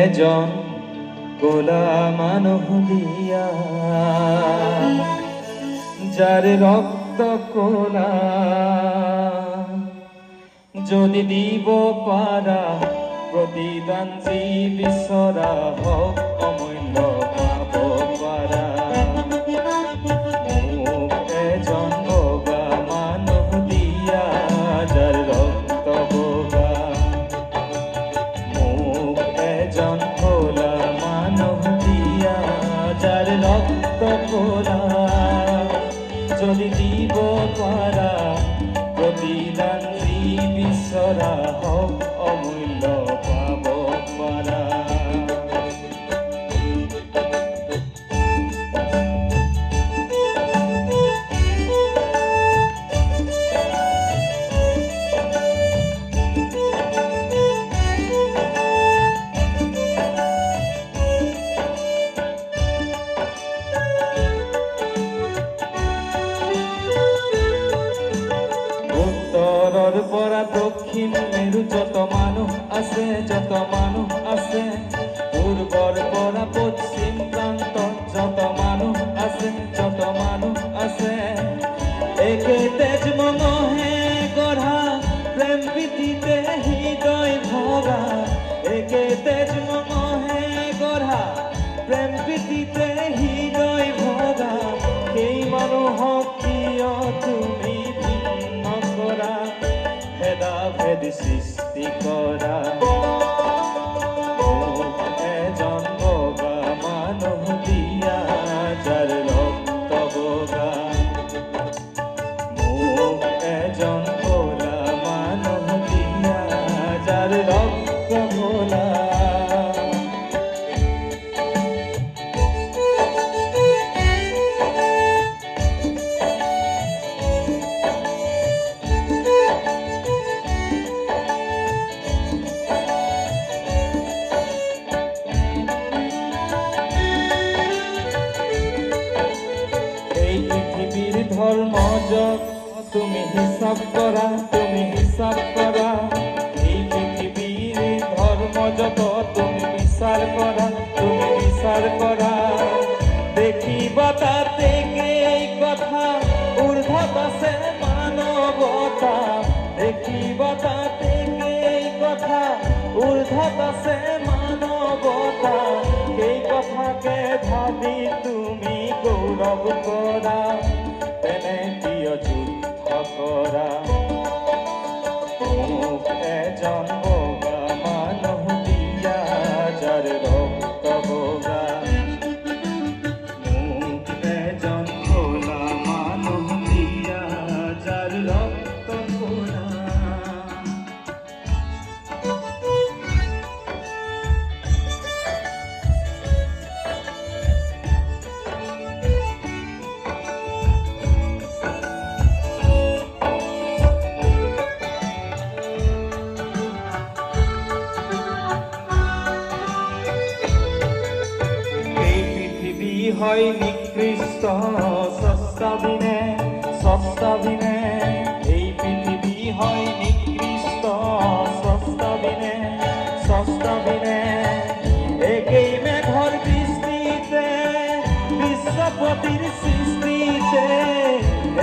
এজন গোলা মানব দিয়া, যার রক্ত কোলা যদি দিব পারা প্রতিদান বিশ্বরা হোক অমূল্য পাব পারা। মুখ এজন গোলা মানব দিয়া, যার রক্ত গোলা। মুখ এজন গোলা মানব দিয়া, যার রক্ত গোলা যদি দিব পারা প্রতিদান বিশ্বরা হোক অমূল্য পাব পারা। উত্তরর পরা দক্ষিণ মেরু যত মানুষ আছে, যত মানুষ আছে, পূর্বর পরা পশ্চিম প্রান্ত যত মানুষ আছে, যত মানুষ আছে, একে তেজ মনহে গঢ়া প্রেম প্রীতিতে হৃদয় ভরা। একে তেজ মনহে গঢ়া প্রেম প্রীতিতে হৃদয় ভরা। সেই মানুহক কিয় তুমি ভেদা ভেদ সৃষ্টি কৰা? মুখ এজন বগা মানুহ দিয়া, যাৰ ৰক্ত বগা। মুখ এজন ক'লা মানুহ দিয়া, যাৰ ৰক্ত ক'লা। ধর্ম তুমি হিসাব করা, তুমি হিসাব করা। এই পৃথিবীর ধর্ম যত তুমি বিচার করা, তুমি বিচার করা। দেখিবা তাতে এই কথা ঊর্ধ্বত আছে মানবতা। দেখিবা তাতে এই কথা ঊর্ধ্বত আছে মানবতা। এই কথাকে ভাবি তুমি গৌরব করা, তেনে প্রিয় যুদ্ধ করা। মুখ এজন বগা মানুহ দিয়া, যার রক্ত বগা। মুখ এজন ক'লা মানুহ দিয়া, যার রক্ত ক'লা। হয় নিকৃষ্ট সস্তাবিনে, সস্তাবিনে। এই পৃথিবী হয় নিকৃষ্ট সস্তাবিনে, সস্তাবিনে। একেই মেঘর বৃষ্টিতে বিশ্বপতির সৃষ্টিতে।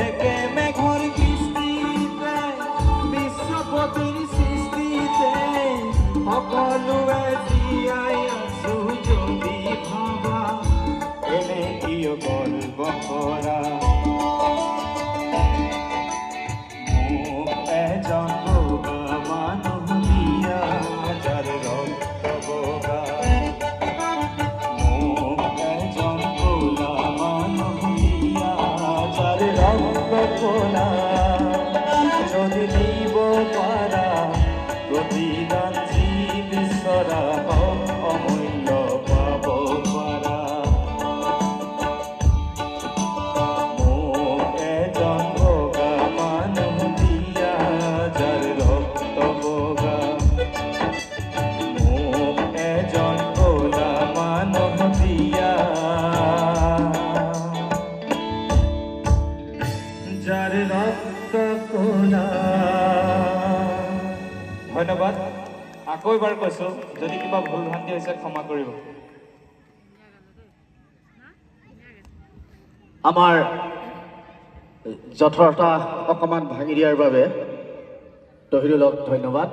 একে মেঘর বৃষ্টিতে বিশ্বপতির সৃষ্টিতে। সকলোৱে জীয়াই আছো যদি ভাবা, এনে কিয় গর্ব করা? মুখ এজন বগা মানুহ দিয়া, যার রক্ত বগা। মুখ এজন ক'লা মানুহ দিয়া, যার রক্ত ক'লা। যদি দিব পারা প্রতিদান বিশ্বরা হোক অমূল্য পাব পারা। যার রক্ত কোলা। ধন্যবাদ। আকৌ এবাৰ কৈছোঁ যদি কিবা ভুল ভ্ৰান্তি হৈছে ক্ষমা কৰিব আমাৰ যথৰতা অকণমান ভাঙি দিয়াৰ বাবে তহিৰুলক ধন্যবাদ